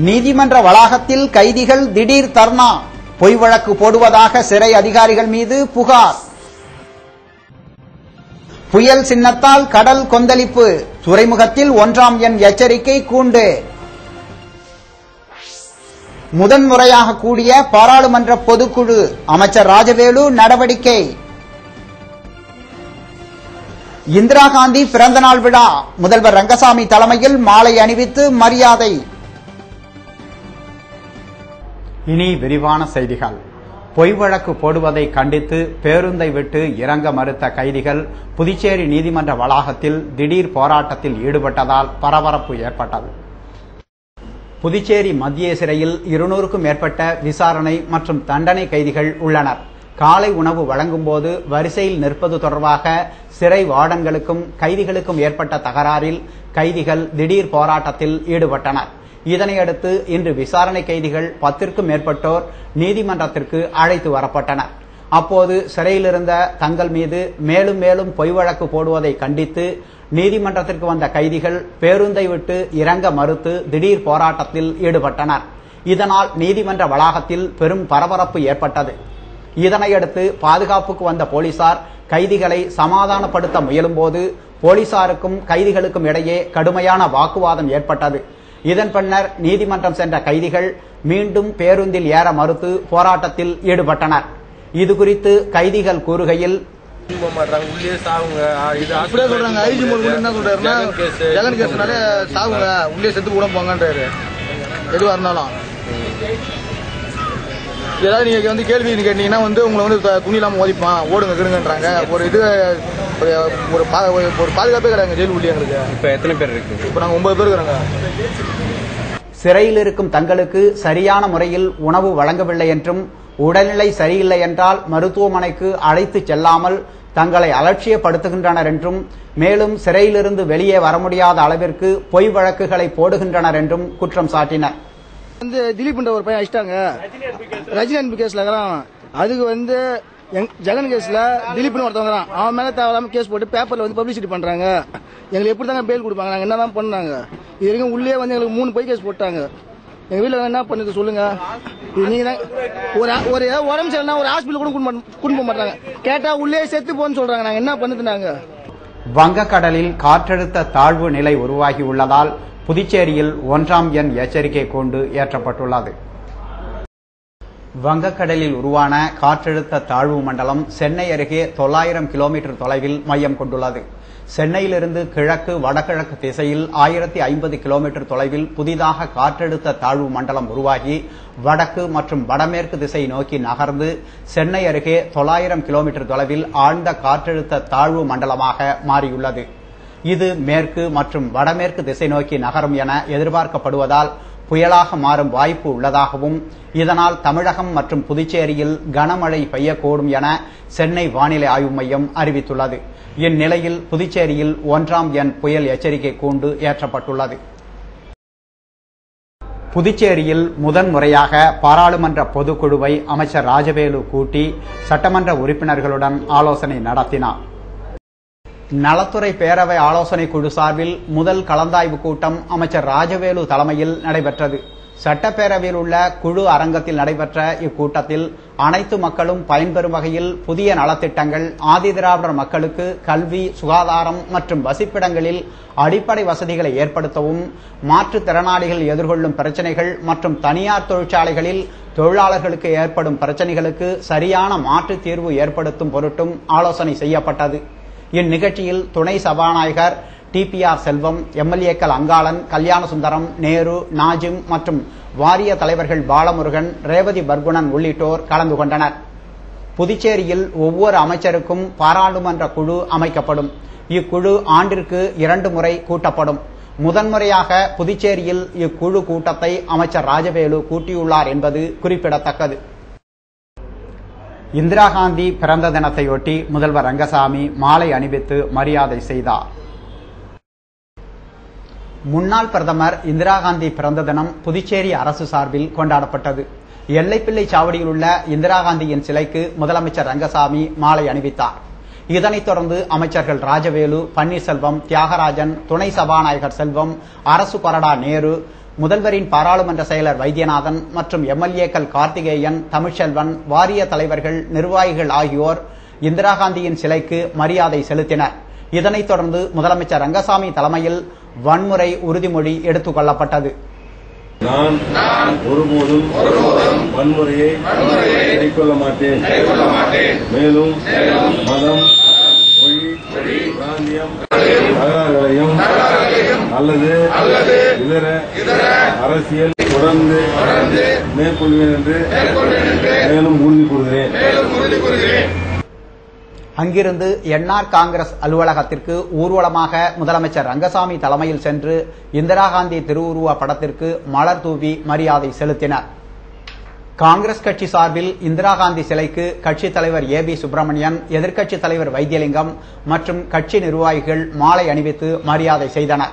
நீதிமன்ற வளாகத்தில் கைதிகள் திடீர் தர்ணா, பொய் வழக்கு போடுவதாக சிறை அதிகாரிகள் மீது புகார். புயல் சின்னத்தால் கடல் கொந்தளிப்பு, துறைமுகத்தில் 1ஆம் எண் எச்சரிக்கை கூண்டு. முதன்முறையாக கூடிய பாராளுமன்ற பொதுக்குழு, அமைச்சர் ராஜவேலு நடவடிக்கை. இந்திரா காந்தி பிறந்தநாள் விழா, முதல்வர் ரங்கசாமி தலைமையில் மாலை அணிவித்து மரியாதை. இனி விரிவான செய்திகள். பொய் வழக்கு போடுவதை கண்டித்து பேருந்தை விட்டு இறங்க மறுத்த கைதிகள் புதுச்சேரி நீதிமன்ற வளாகத்தில் திடீர் போராட்டத்தில் ஈடுபட்டதால் பரபரப்பு ஏற்பட்டது. புதுச்சேரி மத்திய சிறையில் 200க்கும் மேற்பட்ட விசாரணை மற்றும் தண்டனை கைதிகள் உள்ளனர். காலை உணவு வழங்கும் போது வரிசையில் நிற்பது தொடர்பாக சிறை வார்டன்களுக்கும் கைதிகளுக்கும் ஏற்பட்ட தகராறில் கைதிகள் திடீர் போராட்டத்தில் ஈடுபட்டனர். இதனையடுத்து இன்று விசாரணை கைதிகள் 10க்கும் மேற்பட்டோர் நீதிமன்றத்திற்கு அழைத்து வரப்பட்டனர். அப்போது சிறையிலிருந்த தங்கள் மீது மேலும் மேலும் பொய் வழக்கு போடுவதை கண்டித்து நீதிமன்றத்திற்கு வந்த கைதிகள் பேருந்தை விட்டு இறங்க மறுத்து திடீர் போராட்டத்தில் ஈடுபட்டனர். இதனால் நீதிமன்ற வளாகத்தில் பெரும் பரபரப்பு ஏற்பட்டது. இதனையடுத்து பாதுகாப்புக்கு வந்த போலீசார் கைதிகளை சமாதானப்படுத்த முயலும் போது போலீசாருக்கும் கைதிகளுக்கும் இடையே கடுமையான வாக்குவாதம் ஏற்பட்டது. இதன் பின்னர் நீதிமன்றம் சென்ற கைதிகள் மீண்டும் பேருந்தில் ஏற மறுத்து போராட்டத்தில் ஈடுபட்டனர். இதுகுறித்து கைதிகள் கூறுகையில், ஏதாவது நீங்க வந்து கேள்வி கேட்டீங்கன்னா வந்து உங்களை வந்து துணி இல்லாம ஓதிப்பான், ஓடுங்க கிடுங்கன்றாங்க. ஒரு பாதுகாப்பே கிடையாது ஜெயில் உள்ளே. எங்களுக்கு இப்ப எத்தனை பேர் இருக்கு? இப்ப நாங்க 9 பேர் இருக்கிறாங்க. சிறையில் இருக்கும் தங்களுக்கு சரியான முறையில் உணவு வழங்கவில்லை என்றும் உடல்நிலை சரியில்லை என்றால் மருத்துவமனைக்கு அழைத்து செல்லாமல் தங்களை அலட்சியப்படுத்துகின்றனர் என்றும் மேலும் சிறையிலிருந்து வெளியே வர முடியாத அளவிற்கு பொய் வழக்குகளை போடுகின்றனர் என்றும் குற்றம் சாட்டினர். வந்து திலீப் ஒரு பையன் அடிச்சிட்டாங்க, ரஜினி அன்பு கேஸ்ல இருக்கிறான். அதுக்கு வந்து ஜெகன் கேஸ்ல திலீப்னு ஒருத்தவங்க அவன் மேல தேவையில்லாம கேஸ் போட்டு பேப்பர்ல வந்து பப்ளிசிட்டி பண்றாங்க. எங்களுக்கு எப்படி தாங்க பெயில் கொடுப்பாங்க? நாங்க என்னதான் பண்ணாங்க? இது வரைக்கும் உள்ளே வந்து எங்களுக்கு 3 பொய் கேஸ் போட்டாங்க. எங்க வீட்டுல என்ன பண்ணுது சொல்லுங்க? நீங்க ஒரு உடம்பு சரியில்லை ஒரு ஹாஸ்பிட்டல் கூட கூட்டு போக மாட்டாங்க. கேட்டா உள்ளே செத்து போன்னு சொல்றாங்க. நாங்க என்ன பண்ணுதுனாங்க? வங்கக்கடலில் காற்றழுத்த தாழ்வு நிலை உருவாகி உள்ளதால் புதுச்சேரியில் 1ஆம் எண் எச்சரிக்கை கூண்டு ஏற்றப்பட்டுள்ளது. வங்கக்கடலில் உருவான காற்றழுத்த தாழ்வு மண்டலம் சென்னை அருகே 900 கிலோமீட்டர் தொலைவில் மையம் கொண்டுள்ளது. சென்னையிலிருந்து கிழக்கு வடகிழக்கு திசையில் 1050 கிலோமீட்டர் தொலைவில் புதிதாக காற்றழுத்த தாழ்வு மண்டலம் உருவாகி வடக்கு மற்றும் வடமேற்கு திசை நோக்கி நகர்ந்து சென்னை அருகே 900 கிலோமீட்டர் தொலைவில் ஆழ்ந்த காற்றழுத்த தாழ்வு மண்டலமாக மாறியுள்ளது. இது மேற்கு மற்றும் வடமேற்கு திசை நோக்கி நகரும் என எதிர்பார்க்கப்படுவதால் புயலாக மாறும் வாய்ப்பு உள்ளதாகவும் இதனால் தமிழகம் மற்றும் புதுச்சேரியில் கனமழை பெய்யக்கூடும் என சென்னை வானிலை ஆய்வு மையம் அறிவித்துள்ளது. இந்நிலையில் புதுச்சேரியில் 1ஆம் எண் புயல் எச்சரிக்கை கூண்டு ஏற்றப்பட்டுள்ளது. புதுச்சேரியில் முதன்முறையாக பாராளுமன்ற பொதுக்குழுவை அமைச்சர் ராஜவேலு கூட்டி சட்டமன்ற உறுப்பினர்களுடன் ஆலோசனை நடத்தினார். நலத்துறை பேரவை ஆலோசனை குழு சார்பில் முதல் கலந்தாய்வு கூட்டம் அமைச்சர் ராஜவேலு தலைமையில் நடைபெற்றது. சட்டப்பேரவையில் உள்ள குழு அரங்கத்தில் நடைபெற்ற இக்கூட்டத்தில் அனைத்து மக்களும் பயன்பெறும் வகையில் புதிய நலத்திட்டங்கள், ஆதிதிராவிடர் மக்களுக்கு கல்வி, சுகாதாரம் மற்றும் வசிப்பிடங்களில் அடிப்படை வசதிகளை ஏற்படுத்தவும், மாற்றுத்திறனாளிகள் எதிர்கொள்ளும் பிரச்சனைகள் மற்றும் தனியார் தொழிற்சாலைகளில் தொழிலாளர்களுக்கு ஏற்படும் பிரச்சனைகளுக்கு சரியான மாற்று தீர்வு ஏற்படுத்தும் பொருட்டும் ஆலோசனை செய்யப்பட்டது. இந்நிகழ்ச்சியில் துணை சபாநாயகர் TPR செல்வம், எம்எல்ஏக்கள் அங்காளன், கல்யாணசுந்தரம், நேரு, நாஜிம் மற்றும் வாரிய தலைவர்கள் பாலமுருகன், ரேவதி பர்குணன் உள்ளிட்டோர் கலந்து கொண்டனர். புதுச்சேரியில் ஒவ்வொரு அமைச்சருக்கும் பாராளுமன்ற குழு அமைக்கப்படும். இக்குழு ஆண்டிற்கு 2 முறை கூட்டப்படும். முதன்முறையாக புதுச்சேரியில் இக்குழு கூட்டத்தை அமைச்சர் ராஜவேலு கூட்டியுள்ளார் என்பது குறிப்பிடத்தக்கது. இந்திரா காந்தி பிறந்த தினத்தையொட்டி முதல்வர் ரங்கசாமி மாலை அணிவித்து மரியாதை செய்தார். முன்னாள் பிரதமர் இந்திரா காந்தி பிறந்த தினம் புதுச்சேரி அரசு சார்பில் கொண்டாடப்பட்டது. எல்லைப்பிள்ளை சாவடியில் உள்ள இந்திரா காந்தியின் சிலைக்கு முதலமைச்சர் ரங்கசாமி மாலை அணிவித்தார். இதனைத் தொடர்ந்து அமைச்சர்கள் ராஜவேலு, பன்னீர்செல்வம், தியாகராஜன், துணை சபாநாயகர் செல்வம், அரசு கொறடா நேரு, முதல்வரின் பாராளுமன்ற செயலர் வைத்தியநாதன் மற்றும் எம்எல்ஏக்கள் கார்த்திகேயன், தமிழ்ச்செல்வன், வாரிய தலைவர்கள், நிர்வாகிகள் ஆகியோர் இந்திரா காந்தியின் சிலைக்கு மரியாதை செலுத்தினர். இதனைத் தொடர்ந்து முதலமைச்சர் ரங்கசாமி தலைமையில் வன்முறை உறுதிமொழி எடுத்துக் கொள்ளப்பட்டது. நான் ஒருபோதும் வன்முறையை கைக்கொள்ள மாட்டேன். மேலும் மதம், மொழி, பிராந்தியம் தகராறுகளையும் அல்லது இதர அரசியல் தொடர்ந்து மேற்கொள்வேன் என்று மேலும் உறுதி கூறுகிறேன். அங்கிருந்து என்ஆர் காங்கிரஸ் அலுவலகத்திற்கு ஊர்வலமாக முதலமைச்சர் ரங்கசாமி தலைமையில் சென்று இந்திரா காந்தி திருவுருவ படத்திற்கு மலர் தூவி மரியாதை செலுத்தினர். காங்கிரஸ் கட்சி சார்பில் இந்திரா காந்தி சிலைக்கு கட்சித் தலைவர் ஏபி சுப்பிரமணியன், எதிர்க்கட்சித் தலைவர் வைத்தியலிங்கம் மற்றும் கட்சி நிர்வாகிகள் மாலை அணிவித்து மரியாதை செய்தனர்.